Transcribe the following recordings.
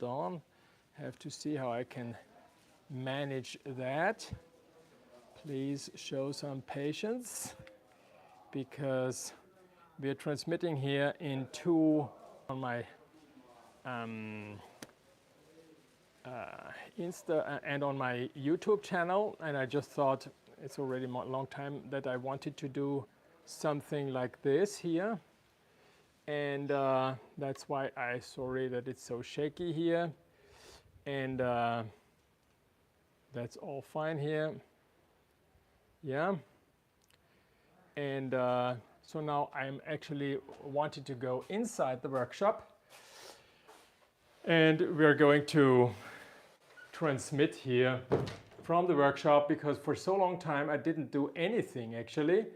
hold on. Have to see how I can manage that. Please show some patience, because we're transmitting here in two on my Insta and on my YouTube channel, and I just thought it's already a long time that I wanted to do something like this here, and that's why sorry that it's so shaky here, and that's all fine here. Yeah, and so now I'm actually wanting to go inside the workshop, and we're going to transmit here from the workshop, because for so long time I didn't do anything actually,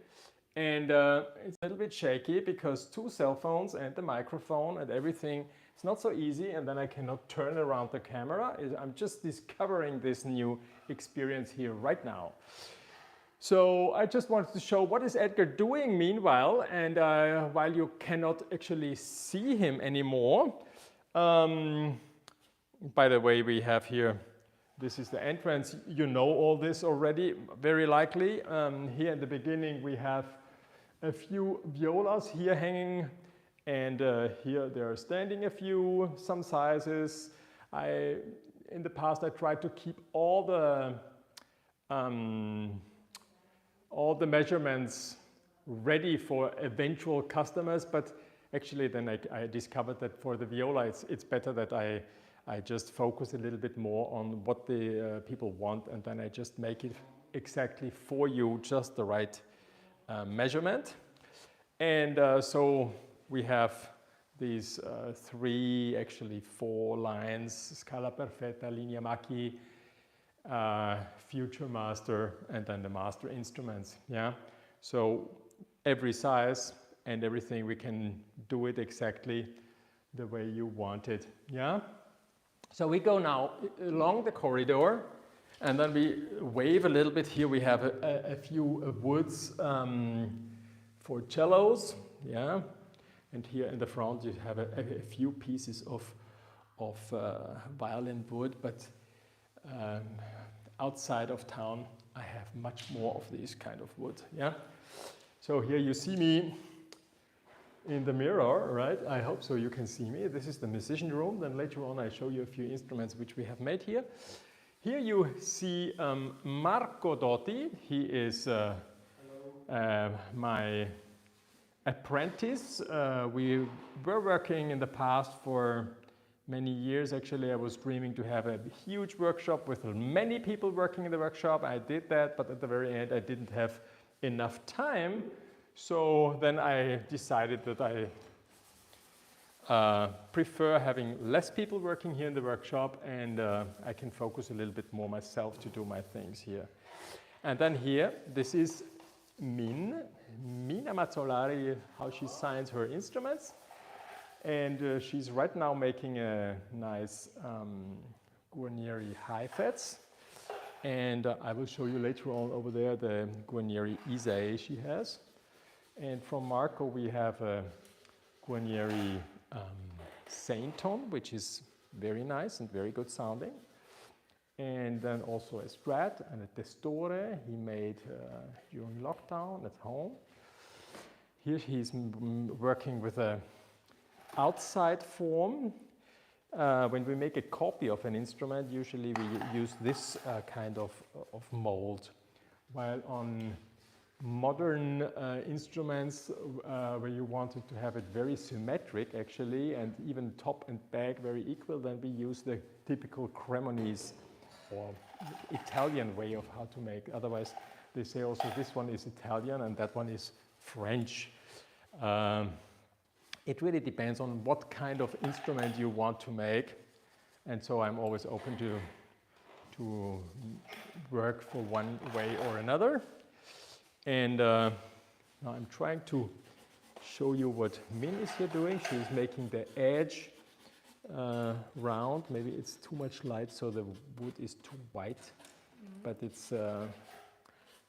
and it's a little bit shaky because 2 cell phones and the microphone and everything, it's not so easy, and then I cannot turn around the camera. I'm just discovering this new experience here right now. So I just wanted to show what is Edgar doing meanwhile, and while you cannot actually see him anymore. By the way, we have here, this is the entrance. You know all this already, very likely. Here in the beginning we have a few violas here hanging, and here they are standing a few, some sizes. In the past I tried to keep all the measurements ready for eventual customers, but actually then I discovered that for the viola it's better that I just focus a little bit more on what the people want, and then I just make it exactly for you, just the right measurement. And so we have these 3, actually 4 lines: Scala Perfetta, Linea Macchi, Future Master, and then the master instruments. Yeah, so every size and everything, we can do it exactly the way you want it. Yeah. So we go now along the corridor, and then we wave a little bit. Here we have a few woods for cellos, yeah, and here in the front you have a few pieces of violin wood, but outside of town I have much more of these kind of wood. Yeah. So here you see me in the mirror, right? I hope so you can see me. This is the musician room. Then later on I show you a few instruments which we have made here. Here you see Marco Dotti. He is my apprentice. We were working in the past for many years. Actually, I was dreaming to have a huge workshop with many people working in the workshop. I did that, but at the very end I didn't have enough time. So then I decided that I prefer having less people working here in the workshop, and I can focus a little bit more myself to do my things here. And then here, this is Mina Mazzolari, how she signs her instruments. And she's right now making a nice Guarnieri High-Fets. And I will show you later on over there the Guarnieri Isae she has. And from Marco we have a Guarnieri Sainton, which is very nice and very good sounding. And then also a Strat and a Testore he made during lockdown at home. Here he's working with a outside form. When we make a copy of an instrument, usually we use this kind of mold, while on modern instruments where you wanted to have it very symmetric actually, and even top and back very equal, then we use the typical Cremonese or Italian way of how to make. Otherwise they say also this one is Italian and that one is French. It really depends on what kind of instrument you want to make, and so I'm always open to work for one way or another. And now I'm trying to show you what Min is here doing. She's making the edge round. Maybe it's too much light, so the wood is too white, but it's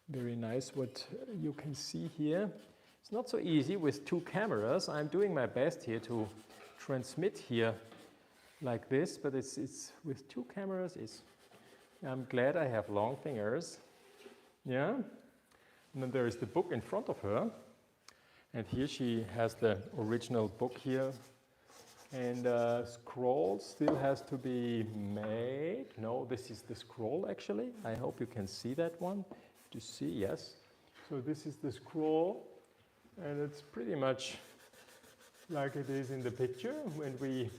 very nice what you can see here. It's not so easy with 2 cameras. I'm doing my best here to transmit here like this, but it's with 2 cameras. I'm glad I have long fingers. Yeah. And then there is the book in front of her. And here she has the original book here. And scroll still has to be made. No, this is the scroll actually. I hope you can see that one. To see, yes. So this is the scroll. And it's pretty much like it is in the picture. When we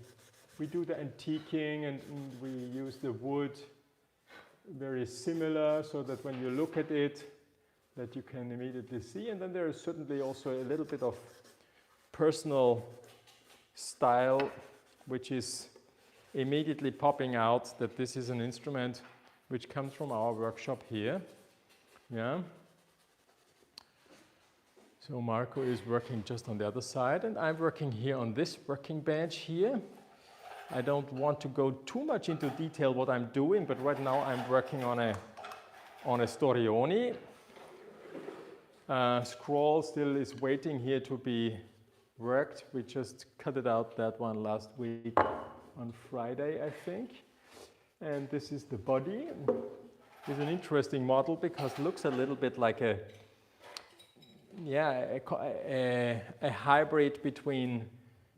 do the antiquing and we use the wood very similar, so that when you look at it, that you can immediately see. And then there is certainly also a little bit of personal style, which is immediately popping out that this is an instrument which comes from our workshop here. Yeah. So Marco is working just on the other side, and I'm working here on this working bench here. I don't want to go too much into detail what I'm doing, but right now I'm working on a Storioni. Scroll still is waiting here to be worked. We just cut it out, that one, last week on Friday, I think. And this is the body. It's an interesting model because it looks a little bit like a hybrid between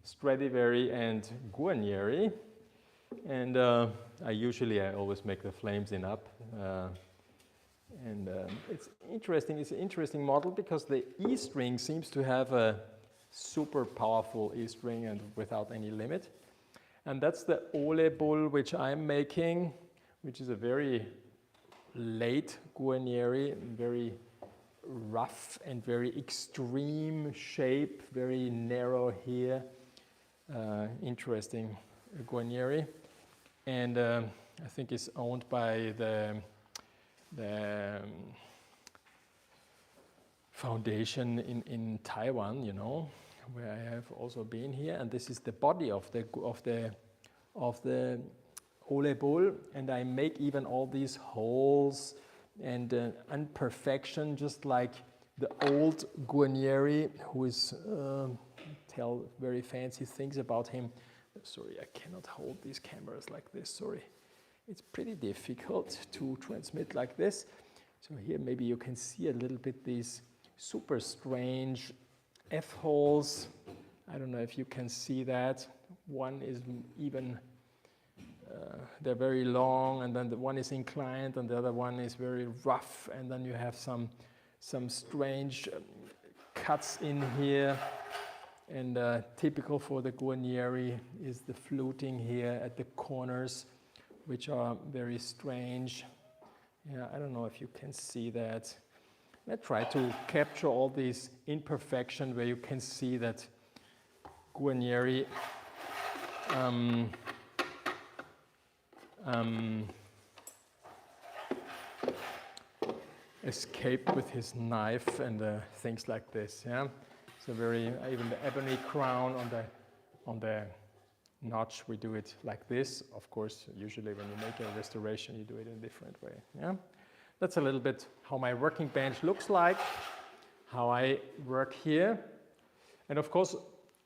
Stradivari and Guarnieri. And I always make the flames in up. It's interesting. It's an interesting model because the E string seems to have a super powerful E string and without any limit. And that's the Ole Bull which I'm making, which is a very late Guarnieri, very rough and very extreme shape, very narrow here. Interesting Guarnieri. And I think it's owned by the foundation in Taiwan, you know, where I have also been here. And this is the body of the Ole Bull, and I make even all these holes and imperfection, just like the old Guarnieri, who is tell very fancy things about him. Sorry, I cannot hold these cameras like this, sorry. It's pretty difficult to transmit like this. So here maybe you can see a little bit these super strange F-holes. I don't know if you can see that. One is even, they're very long, and then the one is inclined, and the other one is very rough, and then you have some strange cuts in here. And typical for the Guarnieri is the fluting here at the corners, which are very strange. Yeah, I don't know if you can see that. I try to capture all these imperfection where you can see that Guarnieri escaped with his knife and things like this. Yeah, so even the ebony crown on the notch, we do it like this. Of course, usually when you make a restoration, you do it in a different way. Yeah, that's a little bit how my working bench looks like, how I work here. And of course,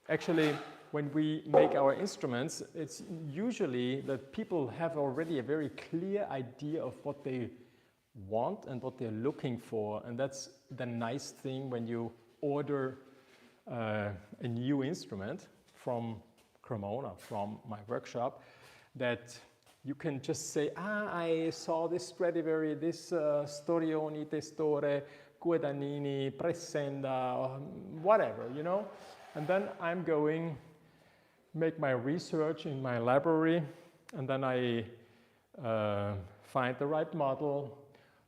actually, when we make our instruments, it's usually that people have already a very clear idea of what they want and what they're looking for. And that's the nice thing when you order a new instrument from Cremona, from my workshop, that you can just say, I saw this Stradivari, this Storioni, Testore, Guadagnini, Presenda, or whatever, you know. And then I'm going make my research in my library, and then I find the right model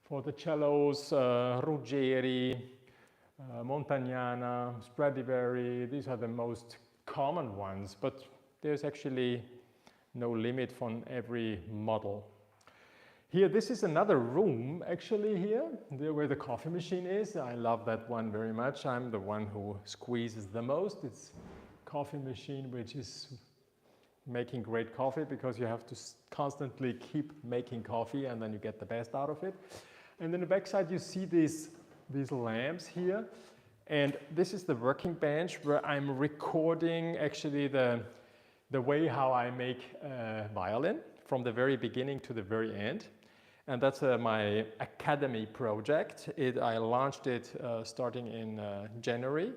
for the cellos, Ruggeri, Montagnana, Stradivari. These are the most common ones, but there's actually no limit on every model. Here, this is another room actually here, where the coffee machine is. I love that one very much. I'm the one who squeezes the most. It's a coffee machine which is making great coffee because you have to constantly keep making coffee and then you get the best out of it. And in the backside you see these lamps here. And this is the working bench where I'm recording actually the the way how I make violin from the very beginning to the very end. And that's my academy project. I launched it starting in January.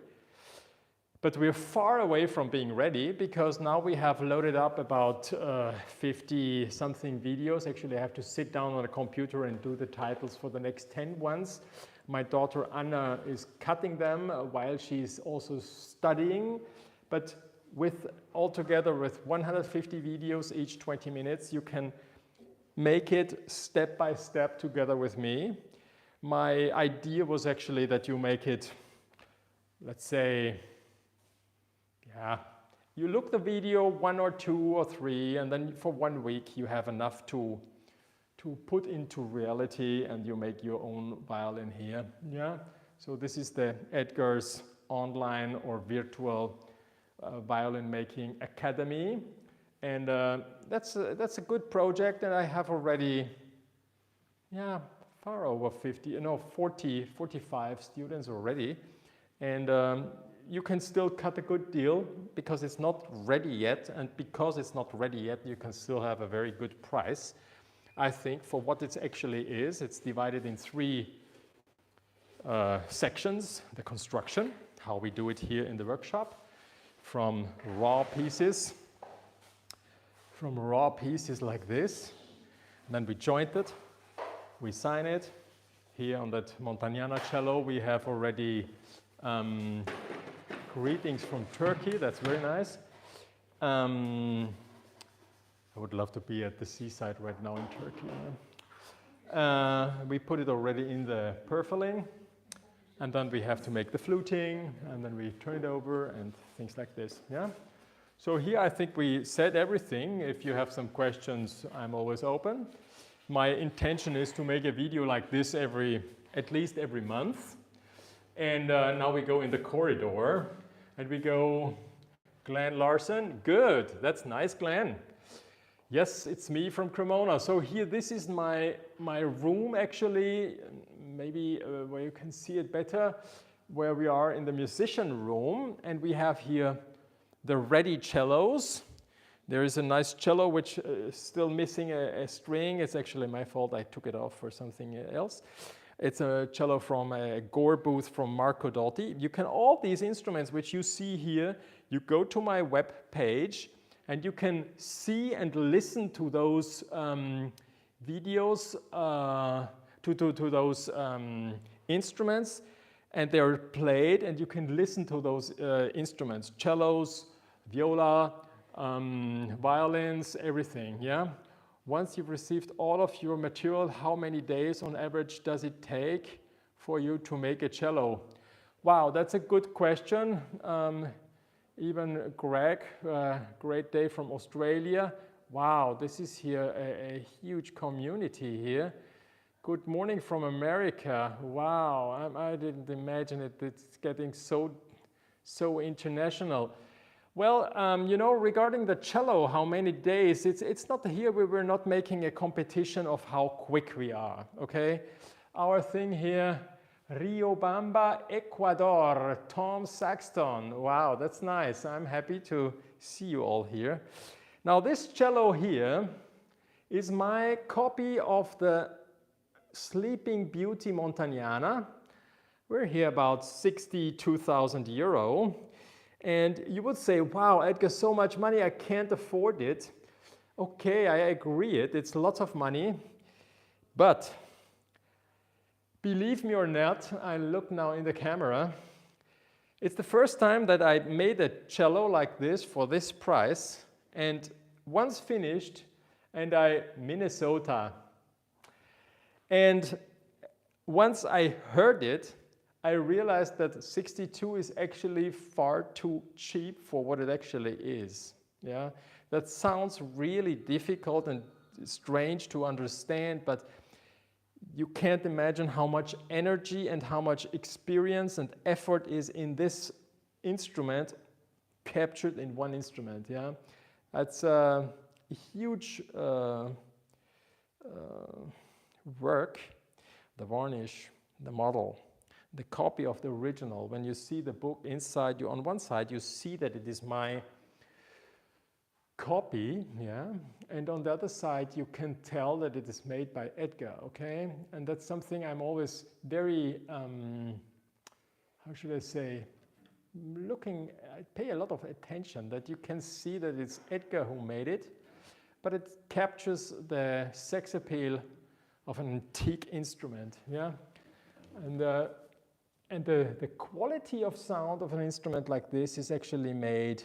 But we're far away from being ready because now we have loaded up about 50 something videos. Actually, I have to sit down on a computer and do the titles for the next 10 ones. My daughter Anna is cutting them while she's also studying. But altogether with 150 videos each 20 minutes, you can make it step by step together with me. My idea was actually that you make it, let's say, you look the video 1 or 2 or 3, and then for 1 week you have enough to put into reality, and you make your own violin here. Yeah. So this is the Edgar's online or virtual violin making academy, and that's a good project, and I have already far over 45 students already, and you can still cut a good deal because it's not ready yet, and because it's not ready yet, you can still have a very good price. I think for what it actually is, it's divided in 3 sections. The construction, how we do it here in the workshop, from raw pieces like this, and then we joint it, we sign it. Here on that Montagnana cello, we have already greetings from Turkey. That's very nice. I would love to be at the seaside right now in Turkey. We put it already in the purfling, and then we have to make the fluting, and then we turn it over and things like this. Yeah. So here I think we said everything. If you have some questions, I'm always open. My intention is to make a video like this at least every month. And now we go in the corridor, and we go, Glenn Larson. Good, that's nice, Glenn. Yes, it's me from Cremona. So here, this is my room actually, maybe where you can see it better, where we are in the musician room, and we have here the ready cellos. There is a nice cello which is still missing a string. It's actually my fault, I took it off for something else. It's a cello from a Gore booth from Marco Dotti. You can, all these instruments which you see here, you go to my web page and you can see and listen to those videos, to those instruments, and they're played, and you can listen to those instruments, cellos, viola, violins, everything, yeah? Once you've received all of your material, how many days on average does it take for you to make a cello? Wow, that's a good question. Even Greg, great day from Australia. Wow, this is here a huge community here. Good morning from America. Wow, I didn't imagine it's getting so international. Well, you know, regarding the cello, how many days, it's not here, we're not making a competition of how quick we are, okay? Our thing here, Riobamba, Ecuador, Tom Saxton. Wow, that's nice. I'm happy to see you all here. Now, this cello here is my copy of the Sleeping Beauty Montagnana. We're here about 62,000 euro. And you would say, wow, Edgar, so much money, I can't afford it. Okay, I agree, it's lots of money. But believe me or not, I look now in the camera. It's the first time that I made a cello like this for this price. And once finished, and Minnesota. And once I heard it, I realized that 62 is actually far too cheap for what it actually is. Yeah, that sounds really difficult and strange to understand, but you can't imagine how much energy and how much experience and effort is in this instrument captured in one instrument. Yeah, that's a huge work. The varnish, the model, the copy of the original. When you see the book inside, on one side you see that it is my copy, yeah, and on the other side you can tell that it is made by Edgar, okay? And that's something I'm always very, how should I say, I pay a lot of attention that you can see that it's Edgar who made it, but it captures the sex appeal of an antique instrument, yeah? And the quality of sound of an instrument like this is actually made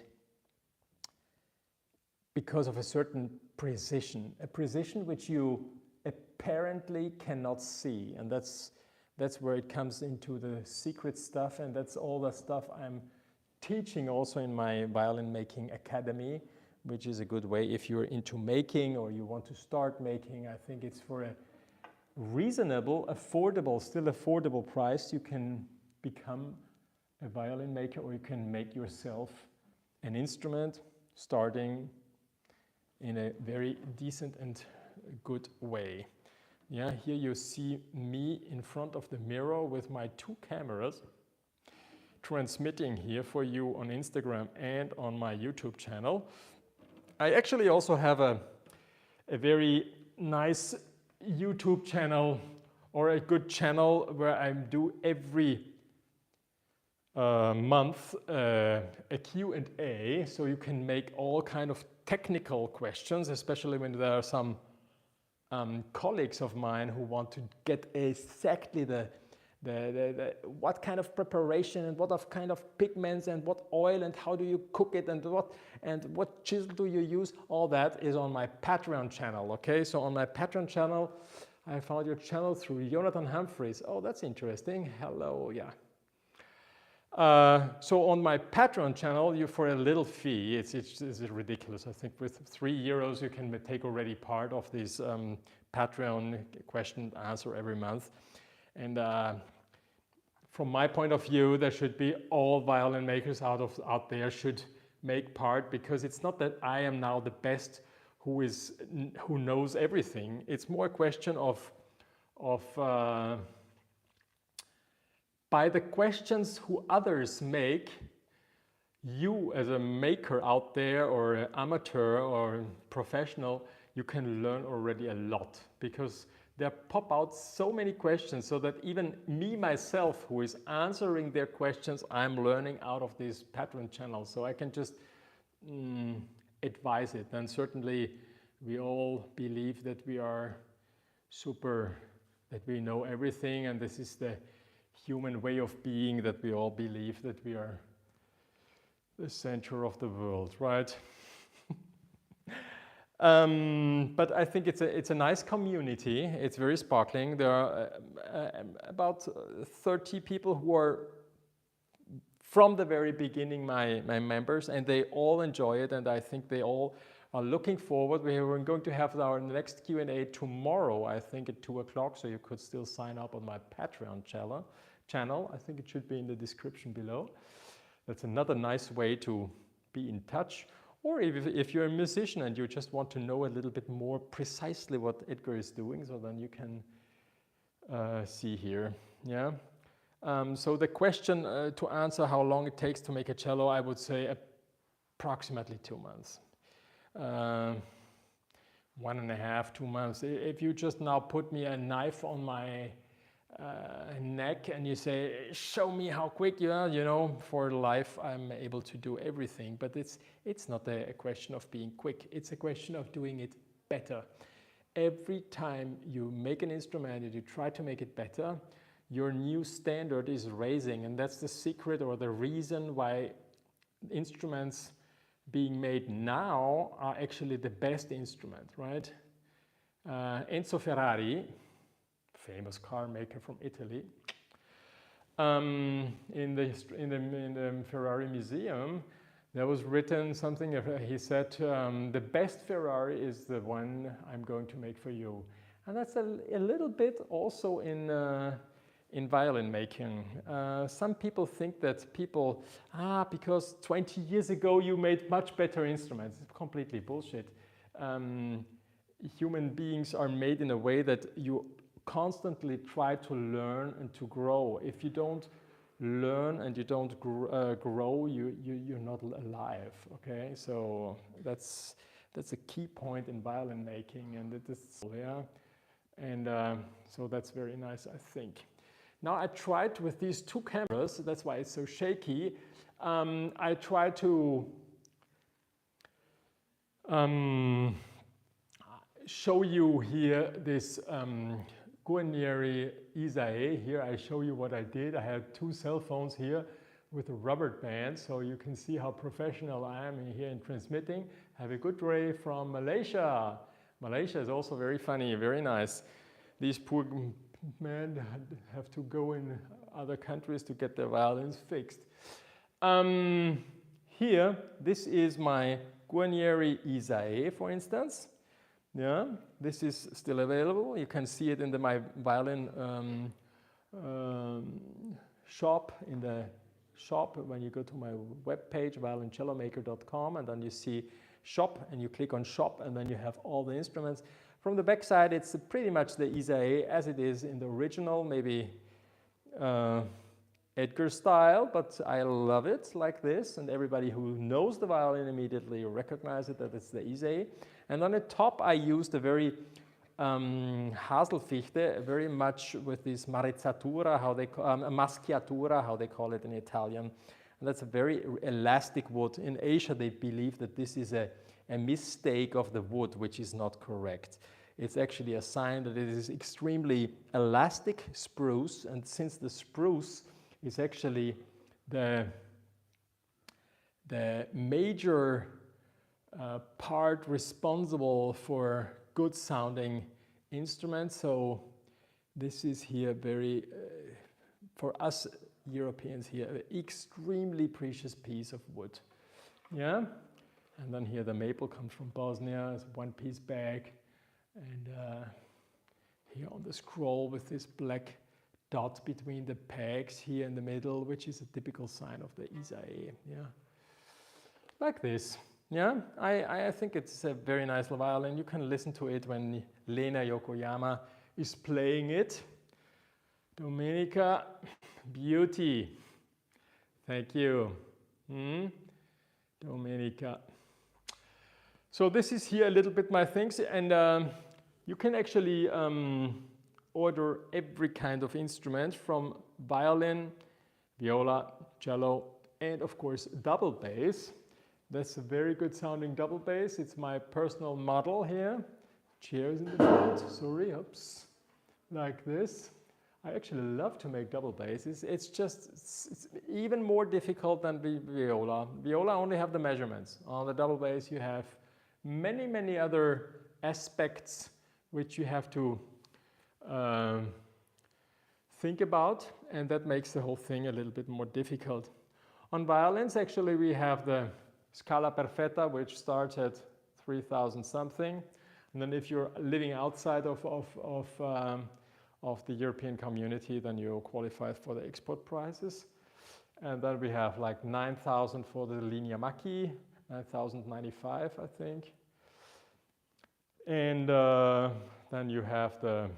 because of a certain precision, a precision which you apparently cannot see. And that's where it comes into the secret stuff, and that's all the stuff I'm teaching also in my violin making academy, which is a good way if you're into making or you want to start making. I think it's for a reasonable, affordable, still affordable price. You can become a violin maker, or you can make yourself an instrument starting in a very decent and good way. Yeah, here you see me in front of the mirror with my 2 cameras transmitting here for you on Instagram and on my YouTube channel. I actually also have a very nice YouTube channel, or a good channel, where I do every month a Q&A, so you can make all kind of technical questions, especially when there are some colleagues of mine who want to get exactly the what kind of preparation and what kind of pigments and what oil and how do you cook it and what chisel do you use. All that is on my Patreon channel. Okay, so on my Patreon channel, I found your channel through Jonathan Humphreys. Oh, that's interesting. Hello, yeah. So on my Patreon channel, you, for a little fee, it's ridiculous. I think with €3 you can take already part of this Patreon question and answer every month. And from my point of view, there should be all violin makers out there should make part, because it's not that I am now the best who knows everything. It's more a question of by the questions who others make, you as a maker out there, or an amateur or professional, you can learn already a lot, because there pop out so many questions, so that even me myself, who is answering their questions, I'm learning out of this Patreon channel, so I can just advise it. And certainly we all believe that we are super, that we know everything, and this is the human way of being, that we all believe that we are the center of the world, right? But I think it's a nice community. It's very sparkling. There are about 30 people who are from the very beginning my members, and they all enjoy it, and I think they all are looking forward. We're going to have our next Q&A tomorrow, I think at 2 o'clock, so you could still sign up on my Patreon channel. I think it should be in the description below. That's another nice way to be in touch. Or if you're a musician and you just want to know a little bit more precisely what Edgar is doing, so then you can see here. Yeah. So the question to answer how long it takes to make a cello, I would say approximately 2 months. 1.5, 2 months. If you just now put me a knife on my neck and you say, show me how quick you are, you know, for life I'm able to do everything. But it's not a question of being quick, it's a question of doing it better. Every time you make an instrument and you try to make it better, your new standard is raising, and that's the secret or the reason why instruments being made now are actually the best instrument, right? Enzo Ferrari, famous car maker from Italy, in the Ferrari museum, there was written something. He said, "The best Ferrari is the one I'm going to make for you," and that's a little bit also in violin making. Some people think that because 20 years ago you made much better instruments. It's completely bullshit. Human beings are made in a way that you constantly try to learn and to grow. If you don't learn and you don't grow, you're not alive. Okay, so that's a key point in violin making, and it is, yeah, and so that's very nice, I think. Now I tried with these two cameras, that's why it's so shaky. I tried to show you here this Guarnieri Isae. Here I show you what I did. I had two cell phones here with a rubber band, so you can see how professional I am here in transmitting. Have a good day from Malaysia. Malaysia is also very funny, very nice. These poor men have to go in other countries to get their violins fixed. Here, this is my Guarnieri Isae, for instance. Yeah, this is still available. You can see it in my violin shop, in the shop when you go to my webpage, violincellomaker.com, and then you see shop, and you click on shop, and then you have all the instruments. From the back side, it's pretty much the Isae as it is in the original, maybe Edgar style, but I love it like this, and everybody who knows the violin immediately recognizes that it's the Isae. And on the top I used a very Haselfichte, very much with this marizzatura, maschiatura, how they call it in Italian. And that's a very elastic wood. In Asia they believe that this is a mistake of the wood, which is not correct. It's actually a sign that it is extremely elastic spruce, and since the spruce is actually the major part responsible for good sounding instruments, so this is here very, for us Europeans here, an extremely precious piece of wood. Yeah, and then here the maple comes from Bosnia, it's a one-piece bag, and here on the scroll with this black dot between the pegs here in the middle, which is a typical sign of the Isae. Yeah, like this. Yeah, I think it's a very nice violin. You can listen to it when Lena Yokoyama is playing it. Domenica, beauty. Thank you. Domenica. So this is here a little bit my things, and you can actually order every kind of instrument from violin, viola, cello, and of course double bass. That's a very good sounding double bass. It's my personal model here. Chairs in the front, sorry, oops, like this. I actually love to make double basses. It's even more difficult than viola. Viola only have the measurements. On the double bass you have many, many other aspects which you have to think about, and that makes the whole thing a little bit more difficult. On violins, actually, we have the Scala Perfetta, which starts at 3,000 something, and then if you're living outside of the European community, then you qualify for the export prices. And then we have like 9,000 for the Linea Macchi, 9,095, I think. And then you have the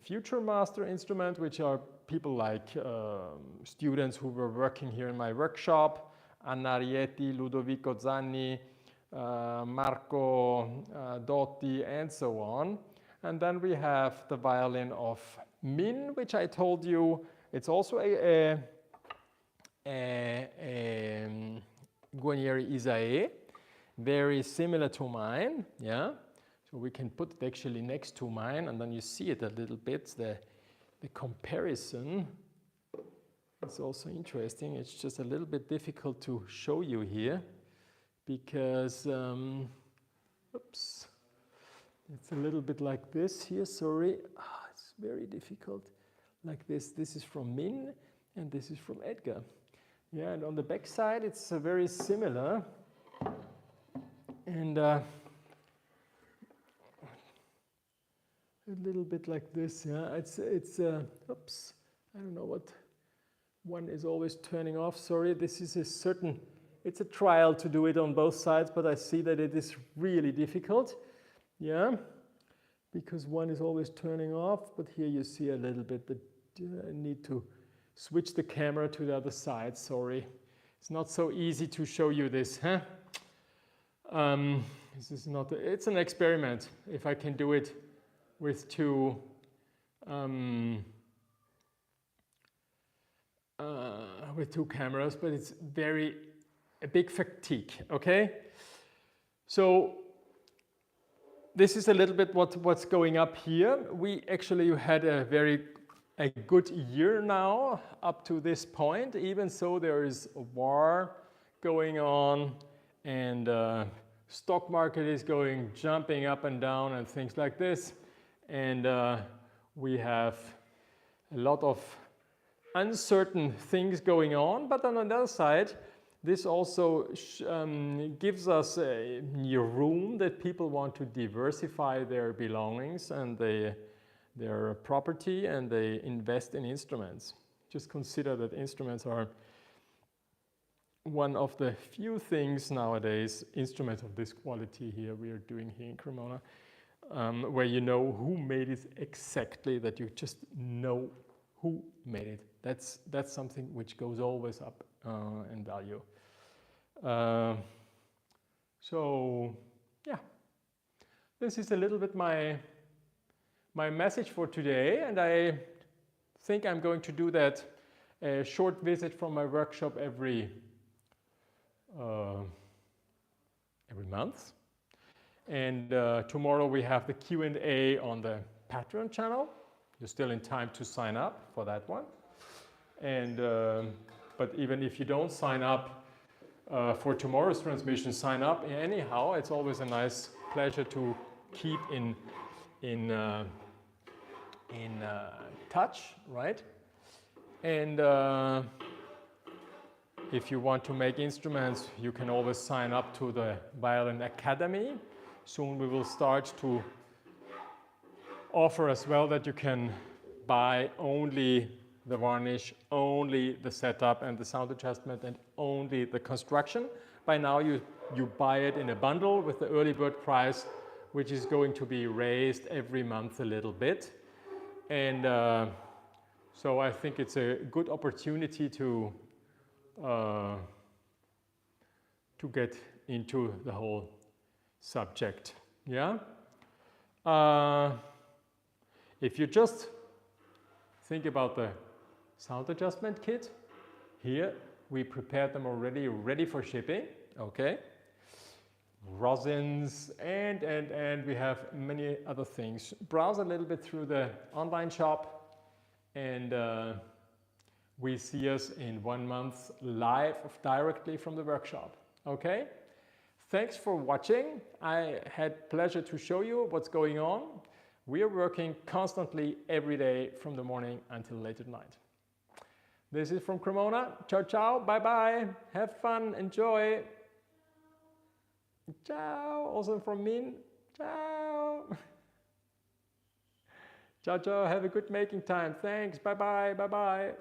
Future Master instrument, which are people like students who were working here in my workshop, Anna Rieti, Ludovico Zanni, Marco Dotti, and so on. And then we have the violin of Min, which I told you, it's also a Guarnieri Isae, very similar to mine, yeah. So we can put it actually next to mine, and then you see it a little bit, the comparison. It's also interesting. It's just a little bit difficult to show you here because, oops, it's a little bit like this here, sorry. It's very difficult. Like this. This is from Min and this is from Edgar. Yeah, and on the back side it's very similar. And a little bit like this, yeah. It's oops, I don't know what. One is always turning off, sorry. This is it's a trial to do it on both sides, but I see that it is really difficult, yeah, because one is always turning off, but here you see a little bit that I need to switch the camera to the other side, sorry. It's not so easy to show you this, huh? This is not, it's an experiment, if I can do it with two cameras, but it's a big fatigue, okay? So this is a little bit what's going up here. We actually had a good year now up to this point. Even so, there is a war going on, and stock market is jumping up and down and things like this. And we have a lot of uncertain things going on, but on the other side, this also gives us a room that people want to diversify their belongings and their property, and they invest in instruments. Just consider that instruments are one of the few things nowadays, instruments of this quality here we are doing here in Cremona, where you know who made it exactly, that you just know who made it. That's something which goes always up in value. So yeah, this is a little bit my message for today, and I think I'm going to do that, a short visit from my workshop every month. And tomorrow we have the Q&A on the Patreon channel. You're still in time to sign up for that one. And but even if you don't sign up for tomorrow's transmission, sign up anyhow. It's always a nice pleasure to keep in touch, right? And if you want to make instruments, you can always sign up to the Violin Academy. Soon we will start to offer as well that you can buy only the varnish, only the setup and the sound adjustment, and only the construction. By now you buy it in a bundle with the early bird price, which is going to be raised every month a little bit. And so I think it's a good opportunity to get into the whole subject. Yeah. If you just think about the sound adjustment kit, here we prepared them already, ready for shipping. Okay. Rosins and we have many other things. Browse a little bit through the online shop, and we see us in 1 month live directly from the workshop. Okay. Thanks for watching. I had pleasure to show you what's going on. We are working constantly every day from the morning until late at night. This is from Cremona. Ciao, ciao. Bye, bye. Have fun. Enjoy. Ciao. Also from Min. Ciao. Ciao, ciao. Have a good making time. Thanks. Bye, bye. Bye, bye.